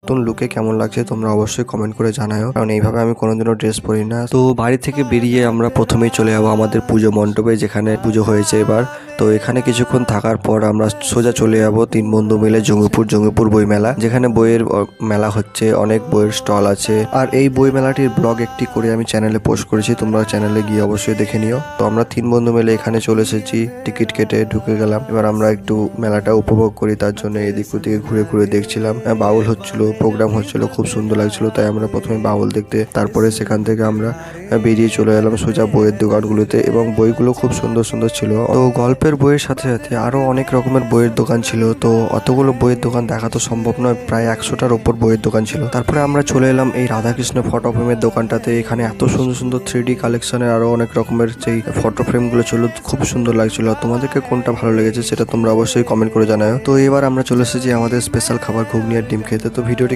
নতুন লুকে কেমন লাগছে তোমরা অবশ্যই কমেন্ট করে জানাও, কারণ এইভাবে আমি কোনোদিনও ড্রেস পরি না। তো বাড়ি থেকে বেরিয়ে আমরা প্রথমেই চলে যাবো আমাদের পুজো মণ্ডপে, যেখানে পুজো হয়েছে এবার। তো এখানে কিছুক্ষণ থাকার পর আমরা সোজা চলে যাবো 3 বন্ধু মিলে জঙ্গিপুর বই মেলা, যেখানে বইয়ের মেলা হচ্ছে, অনেক বইয়ের স্টল আছে। আর এই বই মেলাটির ব্লগ একটি করে আমি চ্যানেলে পোস্ট করেছি, তোমরা চ্যানেলে গিয়ে অবশ্যই দেখে নিও। তো আমরা 3 বন্ধু মিলে এখানে চলে এসেছি, টিকিট কেটে ঢুকে গেলাম। এবার আমরা একটু মেলাটা উপভোগ করি, তার জন্য এদিক ওদিকে ঘুরে ঘুরে দেখছিলাম। বাউল হচ্ছিল, প্রোগ্রাম হচ্ছিল, খুব সুন্দর লাগছিল। তাই আমরা প্রথমে বাউল দেখতে, তারপরে সেখান থেকে আমরা বেরিয়ে চলে এলাম সোজা বইয়ের দোকানগুলোতে, এবং বইগুলো খুব সুন্দর সুন্দর ছিল। তো গল্পের বইয়ের সাথে সাথে আরো অনেক রকমের বইয়ের দোকান ছিল। তো অতগুলো বইয়ের দোকান দেখা তো সম্ভব নয়, প্রায় 100টার ওপর বইয়ের দোকান ছিল। তারপরে আমরা চলে এলাম এই রাধাকৃষ্ণ ফটো ফ্রেমের দোকানটাতে। এখানে এত সুন্দর সুন্দর 3D কালেকশনের আরো অনেক রকমের যেই ফটো ফ্রেমগুলো ছিল, খুব সুন্দর লাগছিল। তোমাদেরকে কোনটা ভালো লেগেছে সেটা তোমরা অবশ্যই কমেন্ট করে জানাও। তো এবার আমরা চলে এসেছি আমাদের স্পেশাল খাবার ঘুগনি আর ডিম খেতে। তো ভিডিওটি